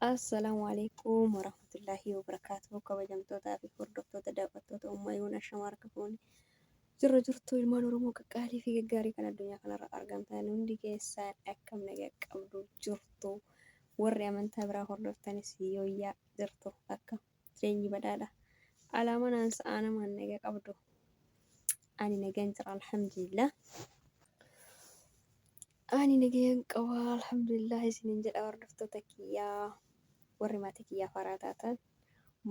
Assalaamu alaikum warahmatullahi wabarakatuh. Kabajamtootaa fi hordoftoota daawwattoota Ummaayyuun Ashamaa harka fuuni. Jirtu ilmaan Oromoo qaqqaalii fi gaggaarii kan addunyaa kanarra argamtan hundi keessaan akkam nagaa qabdu jirtu. Warri amantaa biraa hordoftanis yooyyaa jirtu akka jireenyi badhaadha. Alaamaan aansa'aa namaan nagaa qabdu. Ani nagaan jira alhamdulillah. Ani nagaan qaba alhamdulillah isiniin jedha hordoftoota kiyyaa. Warri maatii kiyyaaf haaraa taatan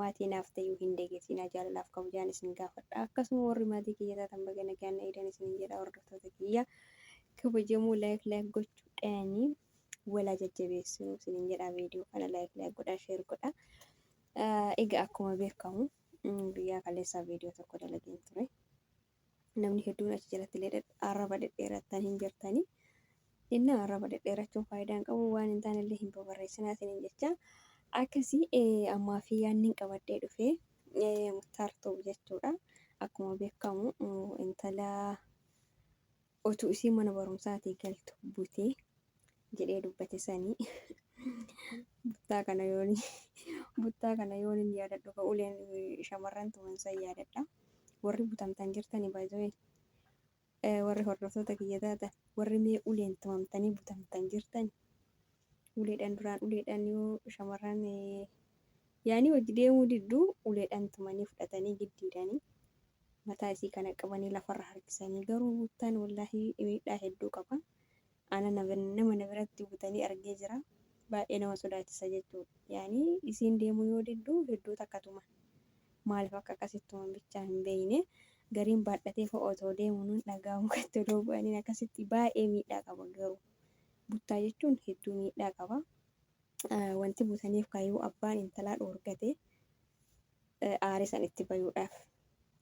maatii naaf ta'uu hin deeggarsinaa jaalalaaf kabajaan isin gaafadha. Akkasuma warri maatii kiyya taatan baga nagaan na eedan isin jedha hordoftoota kiyya. Kabajamuu laayik gochuudhaani walaa jajjabeessinu isin jedha viidiyoo kana laayik godhaa sheer godhaa. Egaa akkuma beekamu guyyaa kaleessaa viidiyoo tokko dalageen ture. Namni hedduun achi jalatti illee arraba dhedheerattan hin jirtanii. Inni arraba dhedheerachuun faayidaan qabu waan hin taane illee hin babarreessinaa isin jecha. Akkasii ammaa fi yaanni qabadhee dhufee murtaartuu jechuudha. Akkuma beekamu intala otuu isii mana barumsaatii galtu butee jedhee dubbate sanii buttaa kana yoon yaadadhu ka uleen shamarran tuman san yaadadha. Warri butamtan jirtanii baay'ee warri hordoftoota kiyya taatan warri mee uleen tumamtanii butamtan jirtanii. Uleedhaan duraan uleedhaan yoo shamarran yaani hojii deemuu didduu uleedhaan tumanii fudhatanii giddiidhanii mataa isii kana qabanii lafarra harkisanii garuu buttaan wallaahi miidhaa hedduu qaba. Ana nama na biratti butanii argee jira. Baay'ee nama sodaachisa jechuudha. Yaani isiin deemuu yoo didduu hedduu takka tuma. Maaliif akka akkasitti tuman bichaa hin beekne gariin baadhatee fa'aa otoo deemuun dhagaa mukatti odoo bu'anii akkasitti baay'ee miidhaa qaba garuu. Buttaa jechuun hedduu miidhaa qaba. Wanti butaniif kaayyoo abbaan intalaa dhoorgatee aare san itti bayuudhaaf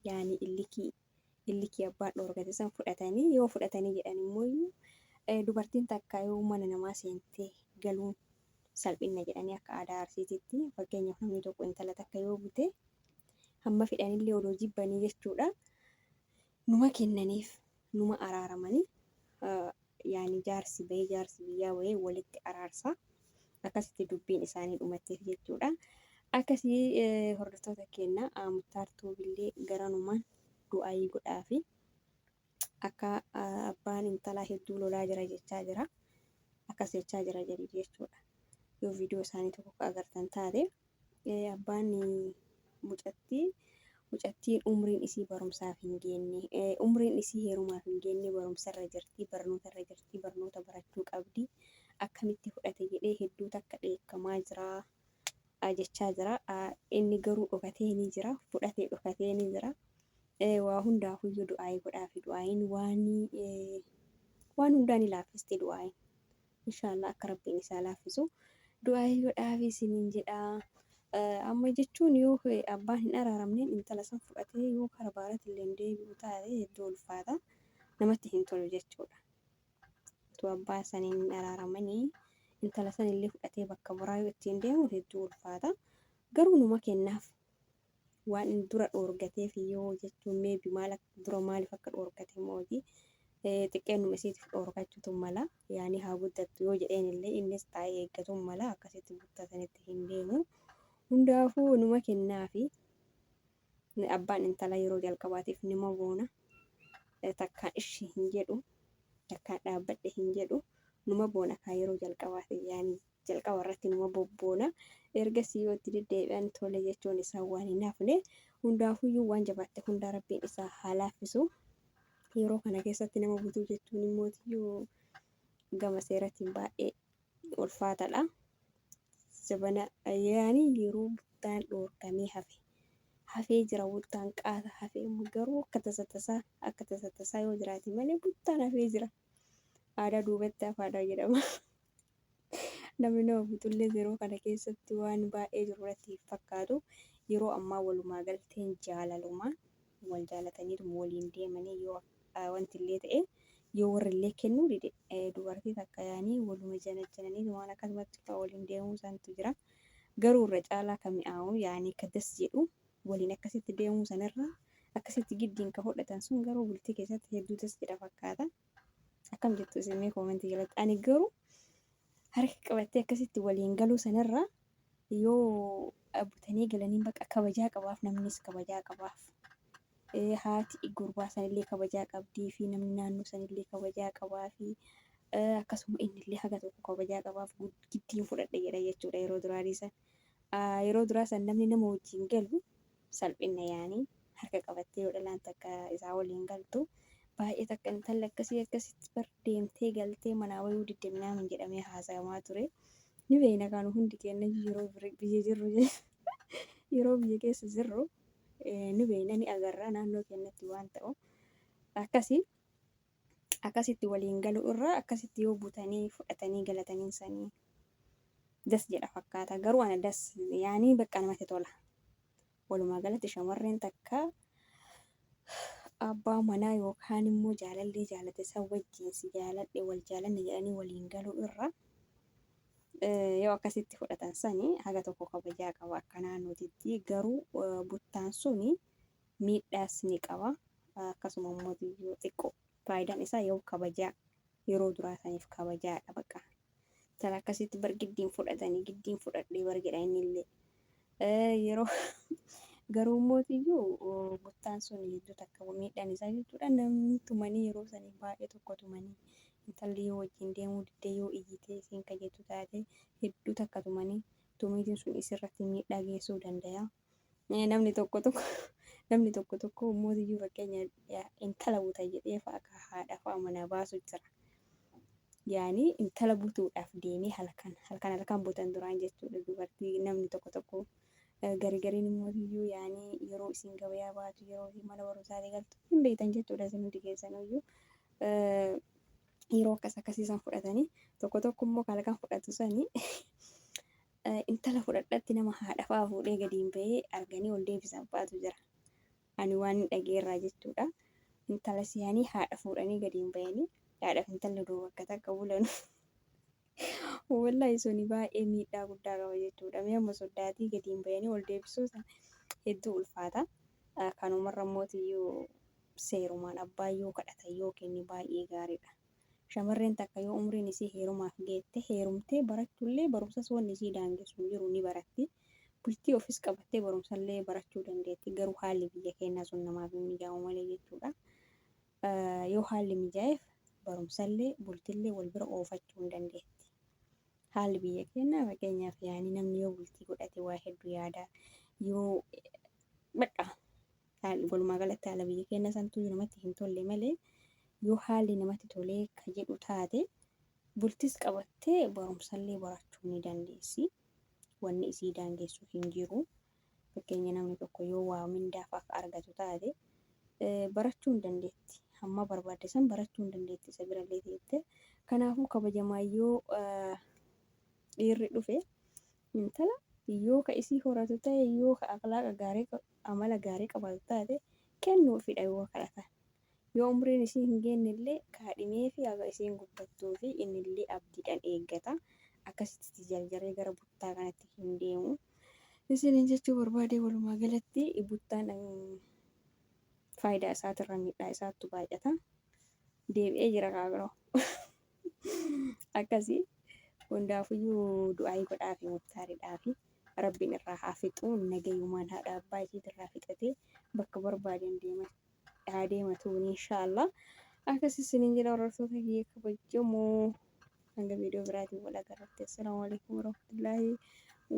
yaani illikii abbaan dhoorgate san fudhatanii yoo fudhatanii jedhan immoo dubartiin takka yoo mana namaa seentee galuun salphina jedhanii akka aadaa Arsiititti fakkeenyaaf namni tokko intala takka yoo bute hamma fedhanillee odoo jibbanii jechuudha. Numa kennaniif numa araaramanii yaani jaarsi biyyaa wayii walitti araarsa. Akkasitti dubbiin isaanii dhumatteef jechuudha. Akkasii hordoftoota keenya murtaartuu billee garanumaan du'aayii godhaa fi akka abbaan intalaa hedduu lolaa jira jechaa jira. Akkas jechaa jira jedhi jechuudha. Yoo viidiyoo isaanii tokko agartan taate abbaan mucattiin umriin isii barumsaaf hin geenne umriin isii heerumaaf hin geenne barumsarra jirti barnootarra jirti barnoota barachuu qabdi. Akkamitti fudhate jedhee hedduu takka dheekkamaa jira jechaa jira. Inni garuu dhokatee ni jira fudhatee dhokatee ni jira. Waa hundaafuyyuu du'aayii godhaa fi du'aayiin waan hundaan ni laaffisti du'aayiin. Inshaallah akka rabbiin isaa laaffisu du'aayii godhaa fi isiniin jedhaa. Amma jechuun yoo abbaan hin araaramneen intala san fudhatee yoo kara baaraatti illee deebi'u taate hedduu ulfaata namatti hin tolu jechuudha. Utuu abbaa saniin hin araaramanii intala san illee fudhatee bakka biraa yoo ittiin deemu hedduu ulfaata. Garuu numa kennaaf waan dura dhoorgateef yoo jechuun meebi dura maaliif akka dhoorgate mooti xiqqeennuma isiitiif dhoorgachuutu mala yaani haa guddattu yoo jedheen illee innis taa'ee eeggatu mala akkasitti guddatanitti hin deemu. Hundaafuu numa kennaafi abbaan intalaa yeroo jalqabaatiif nima boona takkaan ishii hin jedhu takkaan dhaabbadhe hin jedhu numa boona kan yeroo jalqabaatiif yaani jalqaba irratti numa bobboona ergasii yoo itti deddeebi'an tole jechuun isaa waan hin hafne hundaafuyyuu waan jabaatte hundaa rabbiin isaa haa laaffisu. Yeroo kana keessatti nama butuu jechuun immoo gama seeratiin baay'ee ulfaataadha. Sabana yaani yeroo buttaan dhoorkamee hafee jira buttaan qaata hafee garuu akka tasaa yoo jiraate malee buttaan hafee jira. Aadaa duubatti hafaadha jedhama. Namni nama butullee yeroo kana keessatti waan baay'ee jiru irratti fakkaatu yeroo ammaa walumaa galteen jaalalumaan wal jaalatanii waliin deemanii yoo wanti illee ta'e yoo warri illee kennuu dide dubartii takka yaanii waluma janajjananii waan akkasumatti waliin deemuu isaanitu jira. Garuu irra caalaa kan mi'aawu yaani kadas jedhu waliin akkasitti deemuu sanarraa akkasitti giddiin ka fudhatan sun garuu bultii keessatti hedduu das jedha fakkaata. Akkam jettu isin koomentii jalatti ani garuu harka qabattee akkasitti waliin galuu sanarraa yoo butanii galanii bakka kabajaa qabaaf, namnis kabajaa qabaaf. Haati gurbaa sanillee kabajaa qabdii fi namni naannoo sanillee kabajaa qabaa fi akkasuma innillee haga tokko kabajaa qabaaf giddiin fudhadhe jedha jechuudha yeroo duraatii san. Yeroo duraa san namni nama wajjin galu salphina yaanii harka qabattee yoo dhalaan takka isaa waliin galtu baay'ee takka intalli akkasitti bar deemtee galtee manaa wayuu didde minaamin jedhamee haasawamaa ture. Ni beekna kan hundi keenya yeroo biyya jirru yeroo biyya keessa jirru ni beekna ni agarra naannoo keenyatti waan ta'u akkasitti waliin galu irraa akkasitti yoo butanii fudhatanii galatanii sanii das jedha fakkaata. Garuu ana das yaanii bakka namatti tola. Walumaa galatti shamarreen takka abbaa manaa yookaan immoo jaalallee jaalate san wajjin si jaaladhe wal jaalanne jedhanii waliin galuu irra yoo akkasitti fudhatan sanii haga tokko kabajaa qaba akka naannootitti. Garuu buttaan suni miidhaas ni qaba. Akkasuma immoo xiqqoo faayidaan isaa yoo kabajaa yeroo duraa saniif kabajaadha bakka. Tala akkasitti bar giddiin fudhatanii giddiin fudhadhee bar jedha innillee. Yeroo garuu immoo buttaan sun hedduu takka miidhaan isaa jechuudha. Namni tumanii yeroo sanii baay'ee tokko tumanii intalli yoo wajjin deemuu diddee yoo iyyitee isiin kajettu taate hedduu takka tumanii tumiitiin sun isirratti miidhaa geessuu danda'a. Namni tokko tokko mootiyyuu fakkeenya intala buta jedhee fa'a haadha fa'a manaa baasu jira. Yaanii intala butuudhaaf deemee halkan butan duraan jechuudha dubartii namni tokko garigariin mootiyyuu yaanii yeroo isiin gabayaa baatu yeroo isiin mana barumsaa galtu hin beektan jechuudha isin hundi keessaniyyuu. Yeroo akkasiisan fudhatanii tokko immoo halkan fudhatu sanii intala fudhadhatti nama haadha fa'aa fuudhee gadiin bahee arganii ol deebisan fa'aatu jira. Ani waan dhageerraa jechuudha. Intala siyaanii haadha fuudhanii gadiin bahanii haadhaaf intalli doo bakka takka bulan. Wallahi suni baay'ee miidhaa guddaa qaba jechuudha. Mee amma soddaatii gadiin bahanii ol deebisuu hedduu ulfaata. Kanumarra mootiyyuu seerumaan abbaa yoo kadhatan yoo kenni baay'ee gaariidha. Shamarreen takka yoo umriin isii heerumaaf geette heerumtee barachuullee barumsas wanni isii daangessu jiru ni baratti. Bultii ofis qabattee barumsallee barachuu dandeetti. Garuu haalli biyya keenyaa sun namaaf hin mijaa'u malee jechuudha. Yoo haalli mijaa'eef barumsallee bultillee wal bira oofachuu hin dandeetti. Haalli biyya keenyaa fakkeenyaaf yaanii namni yoo bultii godhate waa hedduu yaada. Yoo bakka walumaa galatti haala biyya keenyaa santuu namatti hin tolle malee yoo haalli namatti tolee ka jedhu taate bultis qabattee barumsallee barachuu ni dandeessi. Wanni isii daangessu hin jiru. Fakkeenya namni tokko yoo waa mindaaf akka argatu taate barachuu hin dandeetti. Hamma barbaadde san barachuu hin dandeetti isa birallee teette. Kanaafuu kabajamaa yoo dhiirri dhufe intala yoo ka isii horatu ta'e yoo ka akhlaaqa gaarii amala gaarii qabaatu taate kennuufidha yoo kadhatan. Yoo umriin isii hin geenne illee kaadhimee fi haga isiin guddattuu fi innillee abdiidhaan eeggata. Akkasitti jarjaree gara buttaa kanatti hin deemu. Isiniin jechuu barbaade walumaa galatti buttaan faayidaa isaatirra miidhaa isaattu baay'ata. Deebi'ee jira kaagiroo. Akkasii hundaafuyyuu du'aayii godhaa fi murtaariidhaa fi rabbiin irraa haa fixu nagayumaan haadha abbaa isiitirraa fixatee bakka barbaadan haa deematuun inshaallah. Akkasii isiniin jedha hordoftoota kiyya kabajamoo. Hanga viidiyoo biraatiin wal agarratti. Assalaamu alaikum warahmatullaahi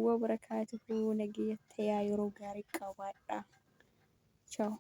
wabarakaatuhu. Nageenya tayaa yeroo gaarii qabaadha. Ciao.